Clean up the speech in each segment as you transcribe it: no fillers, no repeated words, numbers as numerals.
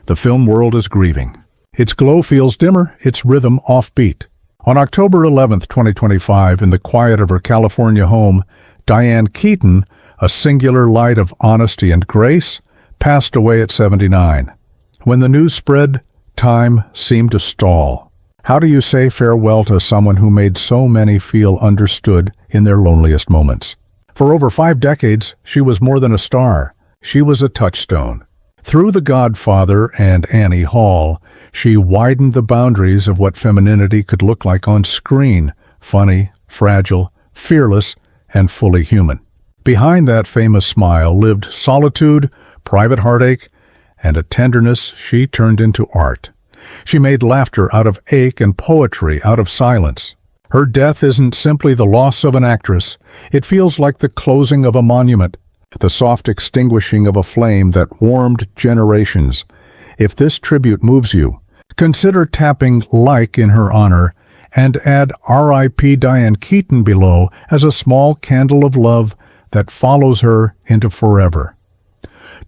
The film world is grieving. Its glow feels dimmer, its rhythm offbeat. On October 11th, 2025, in the quiet of her California home, Diane Keaton, a singular light of honesty and grace, passed away at 79. When the news spread, time seemed to stall. How do you say farewell to someone who made so many feel understood in their loneliest moments? For over 5 decades, she was more than a star. She was a touchstone. Through The Godfather and Annie Hall, she widened the boundaries of what femininity could look like on screen: funny, fragile, fearless, and fully human. Behind that famous smile lived solitude, private heartache, and a tenderness she turned into art. She made laughter out of ache and poetry out of silence. Her death isn't simply the loss of an actress. It feels like the closing of a monument, the soft extinguishing of a flame that warmed generations. If this tribute moves you, consider tapping like in her honor and add R.I.P. Diane Keaton below as a small candle of love that follows her into forever.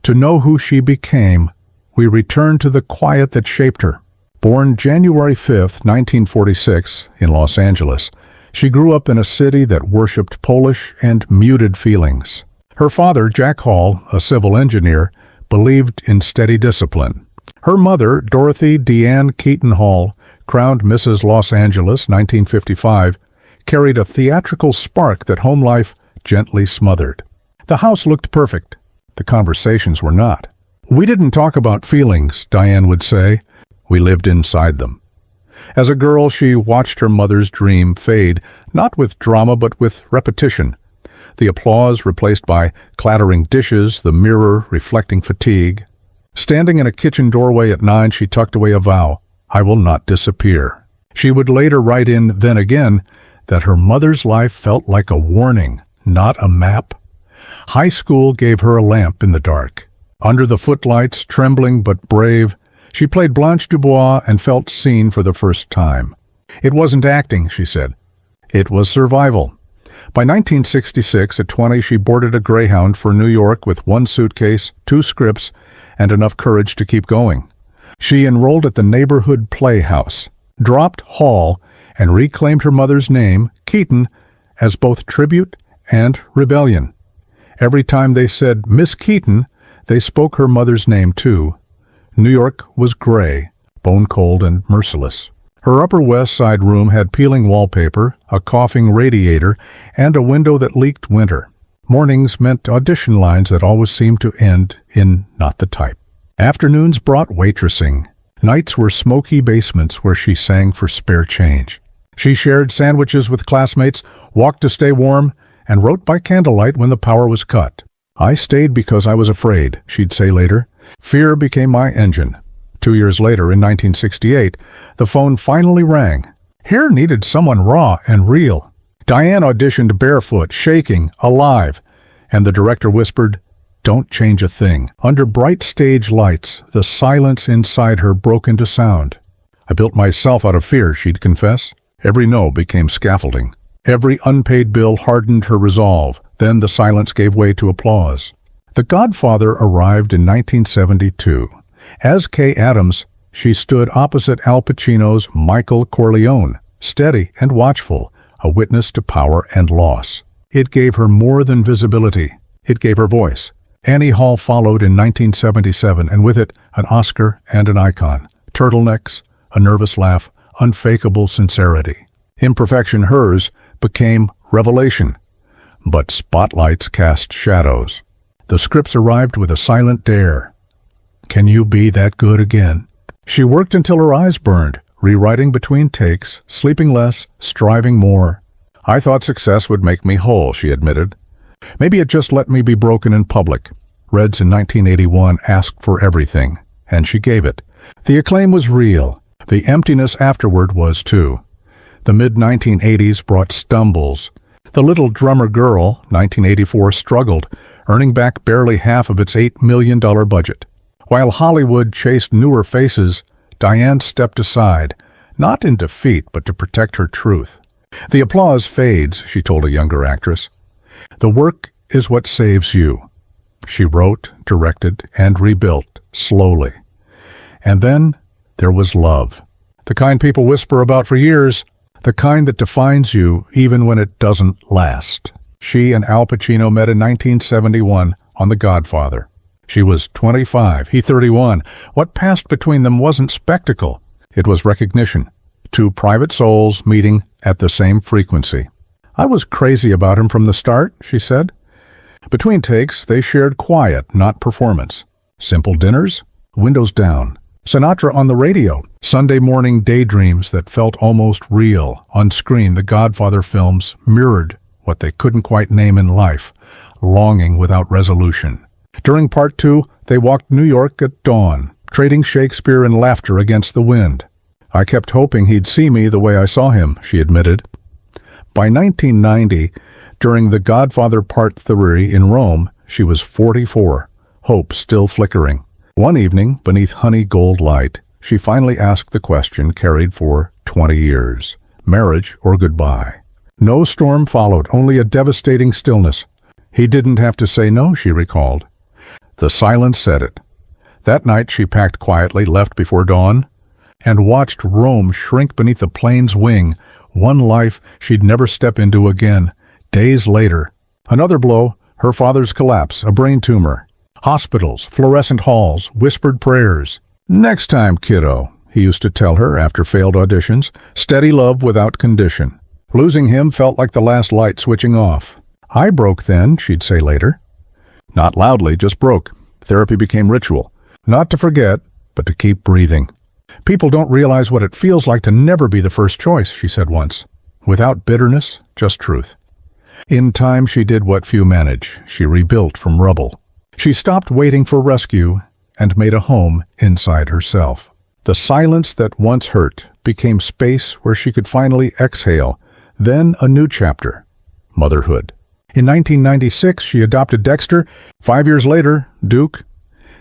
To know who she became, we return to the quiet that shaped her. Born January 5, 1946, in Los Angeles, she grew up in a city that worshipped Polish and muted feelings. Her father, Jack Hall, a civil engineer, believed in steady discipline. Her mother, Dorothy Diane Keaton Hall, crowned Mrs. Los Angeles 1955, carried a theatrical spark that home life gently smothered. The house looked perfect. The conversations were not. "We didn't talk about feelings," Diane would say. "We lived inside them." As a girl, she watched her mother's dream fade, not with drama but with repetition. The applause replaced by clattering dishes, the mirror reflecting fatigue. Standing in a kitchen doorway at 9, she tucked away a vow: "I will not disappear." She would later write in Then Again that her mother's life felt like a warning, not a map. High school gave her a lamp in the dark. Under the footlights, trembling but brave, she played Blanche Dubois and felt seen for the first time. It wasn't acting, she said. It was survival. By 1966, at 20, she boarded a Greyhound for New York with 1 suitcase, 2 scripts, and enough courage to keep going. She enrolled at the neighborhood playhouse, dropped Hall, and reclaimed her mother's name, Keaton, as both tribute and rebellion. Every time they said Miss Keaton, they spoke her mother's name too. New York was gray, bone-cold and merciless. Her Upper West Side room had peeling wallpaper, a coughing radiator, and a window that leaked winter. Mornings meant audition lines that always seemed to end in "not the type." Afternoons brought waitressing. Nights were smoky basements where she sang for spare change. She shared sandwiches with classmates, walked to stay warm, and wrote by candlelight when the power was cut. "I stayed because I was afraid," she'd say later. "Fear became my engine." 2 years later, in 1968, the phone finally rang. Hair needed someone raw and real. Diane auditioned barefoot, shaking, alive, and the director whispered, "Don't change a thing." Under bright stage lights, the silence inside her broke into sound. "I built myself out of fear," she'd confess. Every no became scaffolding. Every unpaid bill hardened her resolve. Then the silence gave way to applause. The Godfather arrived in 1972. As Kay Adams, she stood opposite Al Pacino's Michael Corleone, steady and watchful, a witness to power and loss. It gave her more than visibility. It gave her voice. Annie Hall followed in 1977, and with it, an Oscar and an icon. Turtlenecks, a nervous laugh, unfakeable sincerity. Imperfection, hers, became revelation. But spotlights cast shadows. The scripts arrived with a silent dare. Can you be that good again? She worked until her eyes burned, rewriting between takes, sleeping less, striving more. "I thought success would make me whole," she admitted. "Maybe it just let me be broken in public." Reds in 1981 asked for everything, and she gave it. The acclaim was real. The emptiness afterward was too. The mid-1980s brought stumbles. The Little Drummer Girl, 1984, struggled, earning back barely half of its $8 million budget. While Hollywood chased newer faces, Diane stepped aside, not in defeat, but to protect her truth. "The applause fades," she told a younger actress. "The work is what saves you." She wrote, directed, and rebuilt, slowly. And then there was love. The kind people whisper about for years, the kind that defines you even when it doesn't last. She and Al Pacino met in 1971 on The Godfather. She was 25, he 31. What passed between them wasn't spectacle. It was recognition. Two private souls meeting at the same frequency. I was crazy about him from the start, she said. Between takes, they shared quiet, not performance. Simple dinners, windows down. Sinatra on the radio, Sunday morning daydreams that felt almost real. On screen, the Godfather films mirrored what they couldn't quite name in life, longing without resolution. During part 2, they walked New York at dawn, trading Shakespeare and laughter against the wind. I kept hoping he'd see me the way I saw him, she admitted. By 1990, during The Godfather Part 3 in Rome, she was 44, hope still flickering. One evening, beneath honey gold light, she finally asked the question carried for 20 years. Marriage or goodbye? No storm followed, only a devastating stillness. He didn't have to say no, she recalled. The silence said it. That night she packed quietly, left before dawn, and watched Rome shrink beneath the plane's wing, one life she'd never step into again. Days later, another blow, her father's collapse, a brain tumor. Hospitals, fluorescent halls, whispered prayers. Next time, kiddo, he used to tell her after failed auditions, steady love without condition. Losing him felt like the last light switching off. I broke then, she'd say later. Not loudly, just broke. Therapy became ritual. Not to forget, but to keep breathing. People don't realize what it feels like to never be the first choice, she said once. Without bitterness, just truth. In time, she did what few manage. She rebuilt from rubble. She stopped waiting for rescue and made a home inside herself. The silence that once hurt became space where she could finally exhale, then a new chapter, motherhood. In 1996, she adopted Dexter. 5 years later, Duke.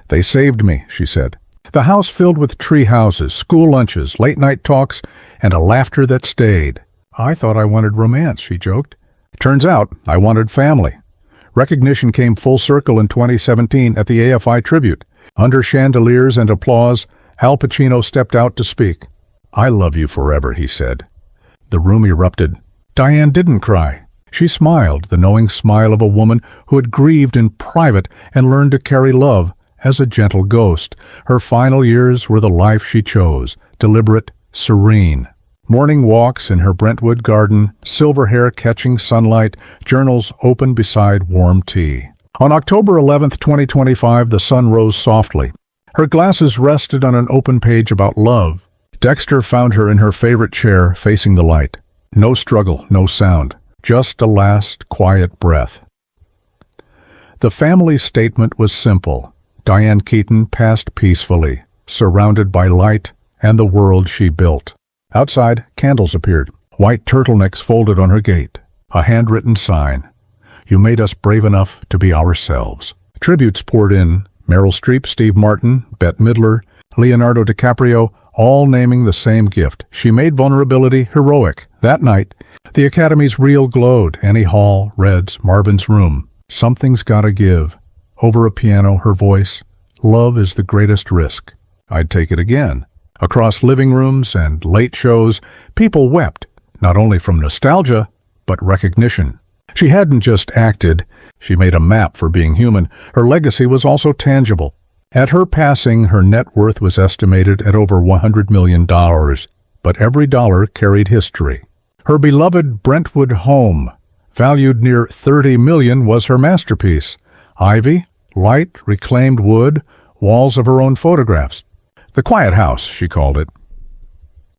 They saved me, she said. The house filled with tree houses, school lunches, late-night talks, and a laughter that stayed. I thought I wanted romance, she joked. Turns out I wanted family. Recognition came full circle in 2017 at the AFI tribute. Under chandeliers and applause, Al Pacino stepped out to speak. I love you forever, he said. The room erupted. Diane didn't cry. She smiled, the knowing smile of a woman who had grieved in private and learned to carry love as a gentle ghost. Her final years were the life she chose, deliberate, serene. Morning walks in her Brentwood garden, silver hair catching sunlight, journals open beside warm tea. On October 11th, 2025, the sun rose softly. Her glasses rested on an open page about love. Dexter found her in her favorite chair, facing the light. No struggle, no sound, just a last quiet breath. The family statement was simple. Diane Keaton passed peacefully, surrounded by light and the world she built. Outside, candles appeared, white turtlenecks folded on her gate. A handwritten sign. You made us brave enough to be ourselves. Tributes poured in. Meryl Streep, Steve Martin, Bette Midler, Leonardo DiCaprio, all naming the same gift. She made vulnerability heroic. That night, the Academy's reel glowed. Annie Hall, Reds, Marvin's Room. Something's gotta give. Over a piano, her voice. Love is the greatest risk. I'd take it again. Across living rooms and late shows, people wept, not only from nostalgia, but recognition. She hadn't just acted, she made a map for being human. Her legacy was also tangible. At her passing, her net worth was estimated at over $100 million, but every dollar carried history. Her beloved Brentwood home, valued near $30 million, was her masterpiece. Ivy, light, reclaimed wood, walls of her own photographs. The quiet house, she called it.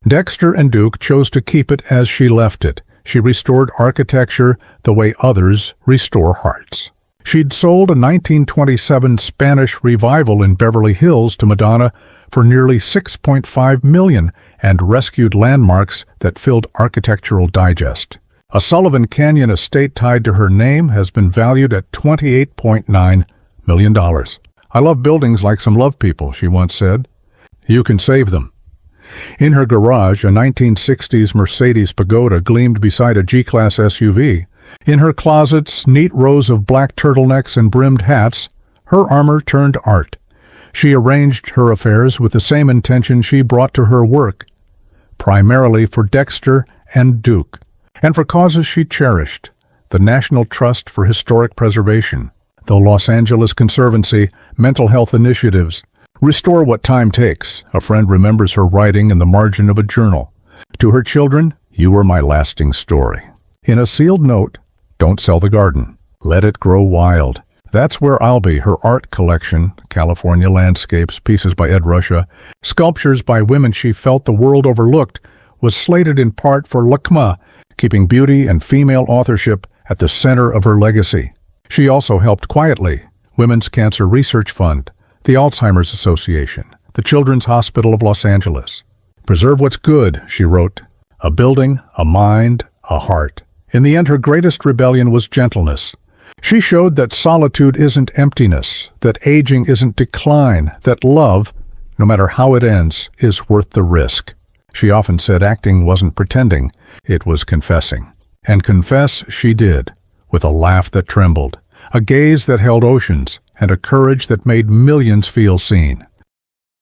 Dexter and Duke chose to keep it as she left it. She restored architecture the way others restore hearts. She'd sold a 1927 Spanish revival in Beverly Hills to Madonna for nearly $6.5 million and rescued landmarks that filled Architectural Digest. A Sullivan Canyon estate tied to her name has been valued at $28.9 million. I love buildings like some love people, she once said. You can save them. In her garage, a 1960s Mercedes Pagoda gleamed beside a G-Class SUV. In her closets, neat rows of black turtlenecks and brimmed hats, her armor turned art. She arranged her affairs with the same intention she brought to her work, primarily for Dexter and Duke, and for causes she cherished, the National Trust for Historic Preservation, the Los Angeles Conservancy, mental health initiatives. Restore what time takes, a friend remembers her writing in the margin of a journal. To her children, you were my lasting story. In a sealed note, don't sell the garden. Let it grow wild. That's where I'll be. Her art collection, California landscapes, pieces by Ed Ruscha, sculptures by women she felt the world overlooked, was slated in part for LACMA, keeping beauty and female authorship at the center of her legacy. She also helped quietly, Women's Cancer Research Fund, the Alzheimer's Association, the Children's Hospital of Los Angeles. Preserve what's good, she wrote. A building, a mind, a heart. In the end, her greatest rebellion was gentleness. She showed that solitude isn't emptiness, that aging isn't decline, that love, no matter how it ends, is worth the risk. She often said acting wasn't pretending, it was confessing. And confess she did, with a laugh that trembled, a gaze that held oceans, and a courage that made millions feel seen.